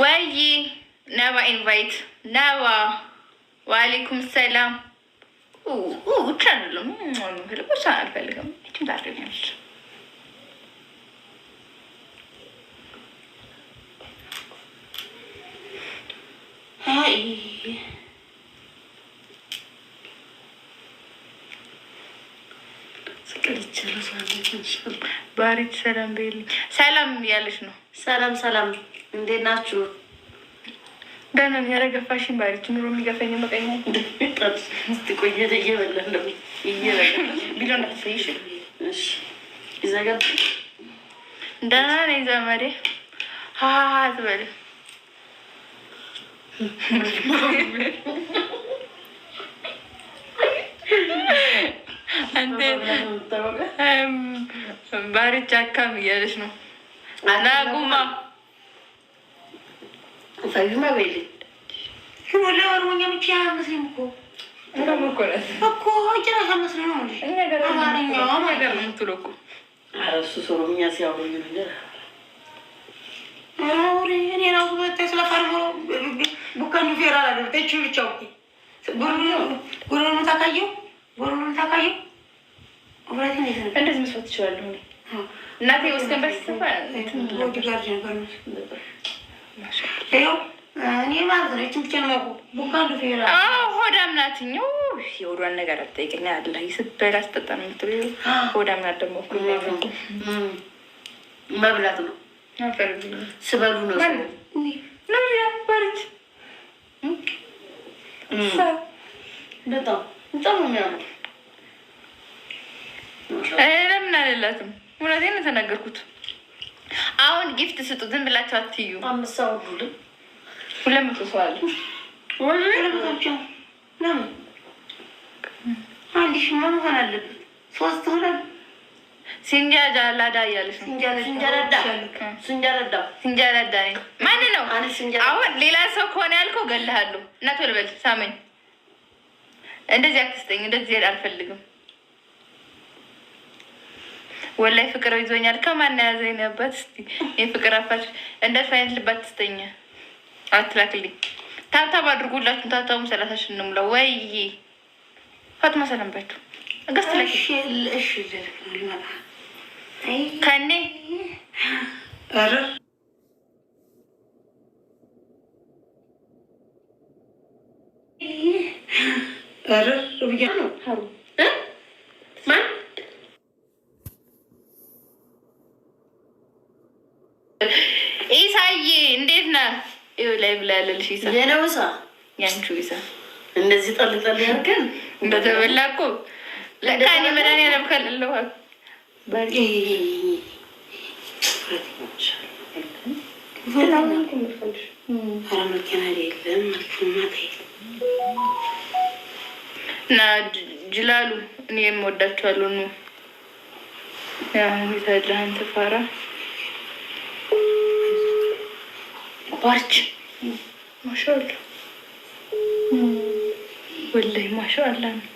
ወይ ነባ ኢንቫይት ነባ ዋሌኩም ሰላም ቻንለም ቦሳ አልፈልግም ታደርኛለች ባሪት ሰላም በይልኝ። ሰላም ያለች ነው። ሰላም ሰላም፣ እንዴት ናችሁ? ደህና ነኝ። ኧረ ገፋሽኝ ባሪት። ኑሮ የሚገፋኝ መቀኛ ቆየ እየበላ ቢሎ እንዳትሰይሽ ይዘገብ። ደህና ነኝ ዘመዴ። ሀሀ ትበል ባሪት ጫካም እያለች ነው። ናጉማ ፈዩማ በይልኝ ወላ ወርሞኛ ብቻ መስለኝ እኮ ጭራሽ መስለኝ ነው ነገር ነው የምትለው እኮ እሱ ሶሮምኛ ሲያወሩኝ ነገር እኔ ራሱ በታይ ስለፈርሞ ቡካኑ ፌራ ላደርገች ብቻ ጉሩኑ ታካየው እንደዚህ መስዋዕት ትችላለሁ። እናቴ ወስደን በስተፋ ሆዳም ናትኛው የወዷን ነገር አትጠይቀኝ አለ ስትበላ ስጠጣ ነው የምትለው። ሆዳም ናት ደግሞ መብላት ነው ስበሉ ነው ባሪት በጣም ነው የሚያምር። ለምን አልላትም? እውነቴን ነው የተናገርኩት። አሁን ጊፍት ስጡ፣ ዝም ብላችሁ አትዩ። 200 ሰው አለ። አንድ ሺህ መሆን አለበት። 3 ሆነን ሲንጃላዳ እያለች ነው። ሲንጃላዳ ማን ነው? አሁን ሌላ ሰው ከሆነ ያልከው እገልሃለሁ። እናት ወልበል ሳመኝ። እንደዚህ አትስጠኝ። እንደዚህ አልፈልግም። ወላይ ፍቅር ይዞኛል። ከማን ያዘኝ ነበር? እስቲ የፍቅር አፋች እንደ ፋይን ልባት ትስተኛ አትላክልኝ። ታብታብ አድርጉላችሁ። ታብታቡም 30 ሺህ ነው ሙላው። ወይ ፋጥማ ሰላም ባችሁ ገስት ላይ እሺ ከኔ አረ አረ ሩብያ ነው ሀሩ ማን ኢሳዬ እንዴት ነህ? ይኸው ላይ ብላ ያለልሽ ኢሳ የነውሳ ያንቺ ኢሳ እንደዚህ ጠልጠል ያርገን እንደተበላ እኮ ለካ እኔ መድኃኒዓለም ከሌለው ባሪ እና ጅላሉ እኔ የምወዳቸዋለሁ ነው ያለህን ተፋራ ባርች ማሻአላ ወላሂ ማሻአላ ነው።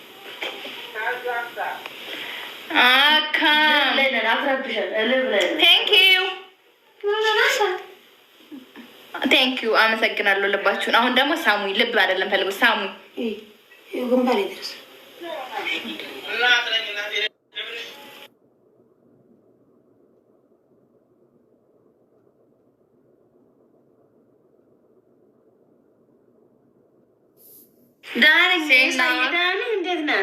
ቴንክ ዩ አመሰግናለሁ። ልባችሁን አሁን ደግሞ ሳሙኝ። ልብ አይደለም ፈልጉ ሳሙኝ። ግንባር ድረስ ዳን እንዴት ነህ?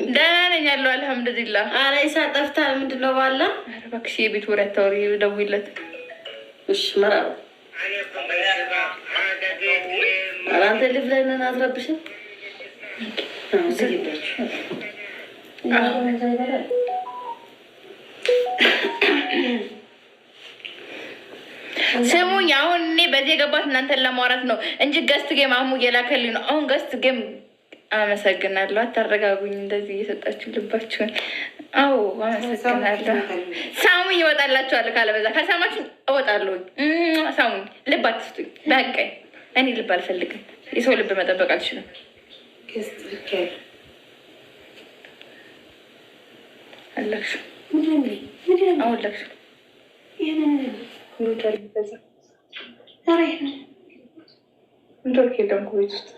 ደህና ነኝ ያለው አልሐምዱሊላህ። ኧረ ኢሳ ጠፍተሃል። ምንድን ነው ባላ? ኧረ እባክሽ የቤት ወሬ አታውሪ፣ ደውይለት። እሺ መራባ ኧረ አንተ ልብ ላይ ነን አትረብሽም። ስሙኝ፣ አሁን እኔ በዚህ የገባት እናንተን ለማውራት ነው እንጂ ገስት ጌም አሙ እየላከልኝ ነው። አሁን ገስት ጌም አመሰግናለሁ። አታረጋጉኝ እንደዚህ እየሰጣችሁ ልባችሁን። አዎ አመሰግናለሁ። ሳሙኝ ይወጣላችኋል። ካለበዛ ከሰማችሁ እወጣለሁ። ሳሙኝ ልብ አትስጡኝ። በቃኝ። እኔ ልብ አልፈልግም። የሰው ልብ መጠበቅ አልችልም። አለቅሽ አሁን ለቅሽ እንዶርክ የለም ቤት ውስጥ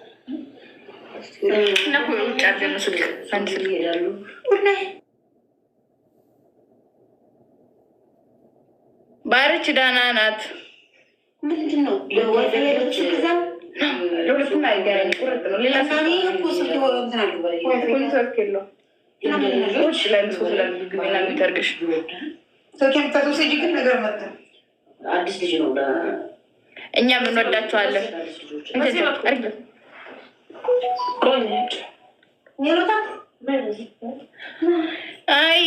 እና ውጭ ያለ ስልክ አንድ ስልክ ይሄዳሉ። ባርች ዳና ናት። ምንድን ነው ለሁለቱም አይገናኝ ቁርጥ ነው። ሌላ ኮንሰርት የለውም። ግቢና የሚተርግሽ አዲስ ልጅ ነው። እኛ እንወዳቸዋለን። አይ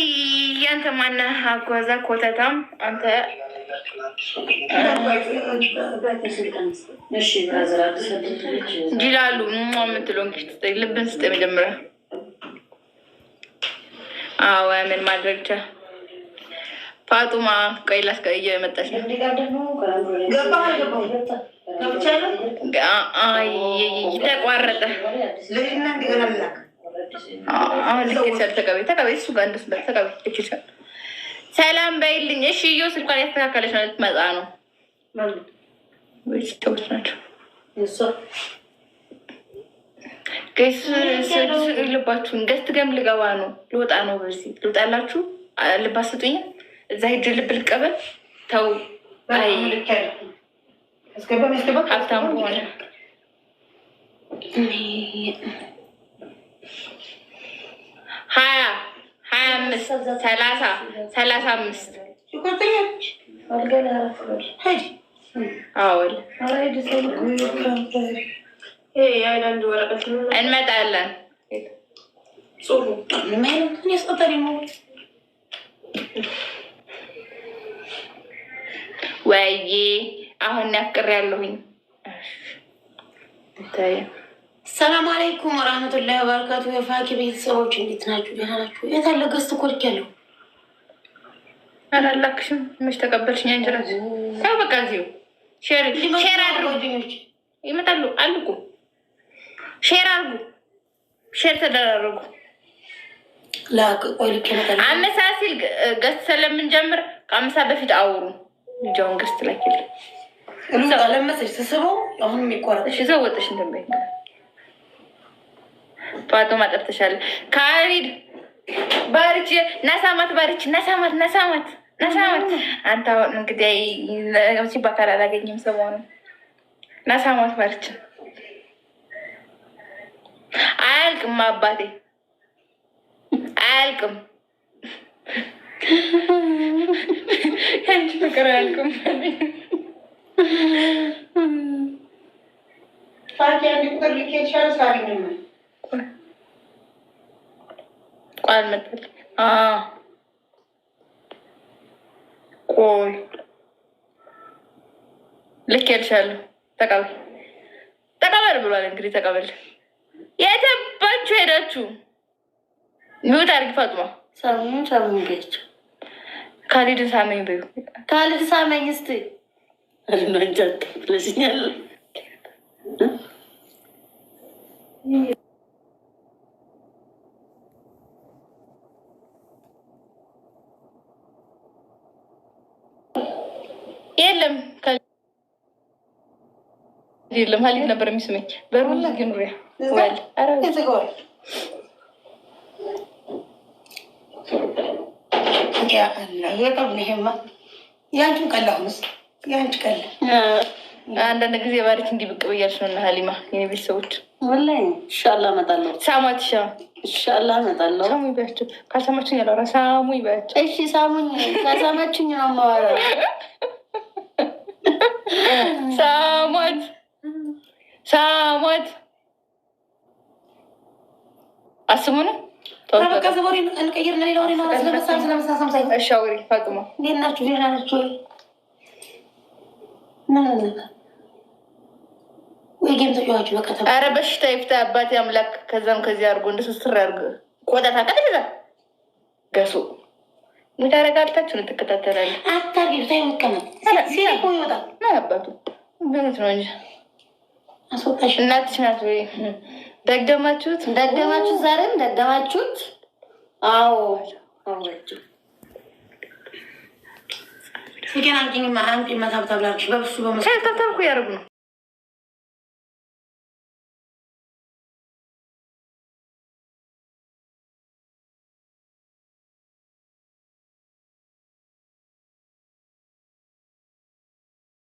ያንተ ማነህ አጓዛ ኮተታም አንተ ጅላሉ የምትለው እንግዲህ ልብን ስጥ መጀመሪያ። አዎ ምን ማድረግ ቻ ፋጡማ ቆይ ላስቀየ መጣች ነው። ተቋረጠ። አሁን ልኬቻል። ተቀበይ እሱ ጋር እንደሱ ተቀበይ ልኬቻል። ሰላም በይልኝ እሺ። እዮ ስልኳን ያስተካከለች ነው ልትመጣ ነው ወይስ ተውት ናቸው? ገስ ልባችሁን ገስት ገም ልገባ ነው ልወጣ ነው። በዚህ ልውጣላችሁ ልብ አስጡኝ። እዛ ሂጅ ልብ ልቀበል። ተው አይ ሀብታም ሆነ 25 እንመጣለን። ወይ አሁን ያፍቅር ያለሁኝ። ሰላም አለይኩም ወራህመቱላሂ ወበረካቱ። የፋኪ ቤተሰቦች እንዴት ናችሁ? ደህና ናችሁ? የታለ ገዝት ኮልክ ያለው አላላክሽም? መች ተቀበልሽኝ? አንጀራስ ያው በቃ እዚሁ ሼር አድርጉ። ይመጣሉ አሉ እኮ ሼር አድርጉ። ሼር ተደራረጉ። አምሳ ሲል ገዝት ስለምንጀምር ከአምሳ በፊት አውሩ። ልጃውን ገዝት ላኪል ለመሰች ተስበው አሁን የሚቆረጥ እዛው ወጥሽ እንደበይ ፋጦ ማጠርተሻል። ካሪድ ባርች ነሳማት ባርች ነሳማት አንተ አሁን እንግዲህ ሲባካል አላገኝም ሰሞኑን ነሳማት ባርች አያልቅም አባቴ አያልቅም። አንቺ ፍቅር አያልቅም። ቋል መጣል ቆይ ልክ ያልሻለሁ። ተቀበል ብሏል። እንግዲህ ተቀበል። የተባችሁ ሄዳችሁ ሚወት አድርጊ። ፋጡማ ሳሙን ገች ካሊድን ሳመኝ በዩ ካሊድ ሳመኝ እስቲ አልናንጃት ለሽኛል የለም የለም ሀሊድ ነበር የሚስመኝ። በሩን ግኑሪያ ወል አረ ተዘጋው ያ አላህ የቀብነህማ ያንቺን ቀላሁንስ ያንቺ ቀላ አንዳንድ ጊዜ ባሪክ እንዲህ ብቅ ብያለሽ ነው እና ሀሊማ የኔ ቤተሰቦች ወላሂ ኢንሻአላህ እመጣለሁ። ሳማት ኢንሻአላህ እመጣለሁ። ሳሙኝ በያቸው። ካልሰማችኝ ያለው ሳሙኝ በያቸው። እሺ ሳሙኝ። ካልሰማችኝ ነው የማወራው። ሳሟት አስሙ ነው በቃ ዘወሬ እንቀይርና ሌላ ወሬ ማለት ስለመሳሰም ሳይ እሺ አውሪ ፋጡማ እንዴት ናችሁ? ደህና ናችሁ ምን ወይ ጌም ተጫዋች በቃ ኧረ በሽታ ይፍታ አባቴ አምላክ። ከዛም ከዚህ አድርጎ እንደሱ ስር አድርጎ ቆጣታ ቀጥታ ገሱ ምን ታረጋልታችሁ ነው ትከታተላለህ? አታርጊ ታይ ወከነ ሲሪኮ ይወጣል ነው አባቱ ምንት ነው እንጂ አስወጣሽ እናትሽ ናት ወይ ደገማችሁት ዛሬም ደገማችሁት። አዎ አውጭ ሲገና አንቺ ማንቺ መታብታብላችሁ በብሱ በመሰለኝ ተታብኩ ያርጉ ነው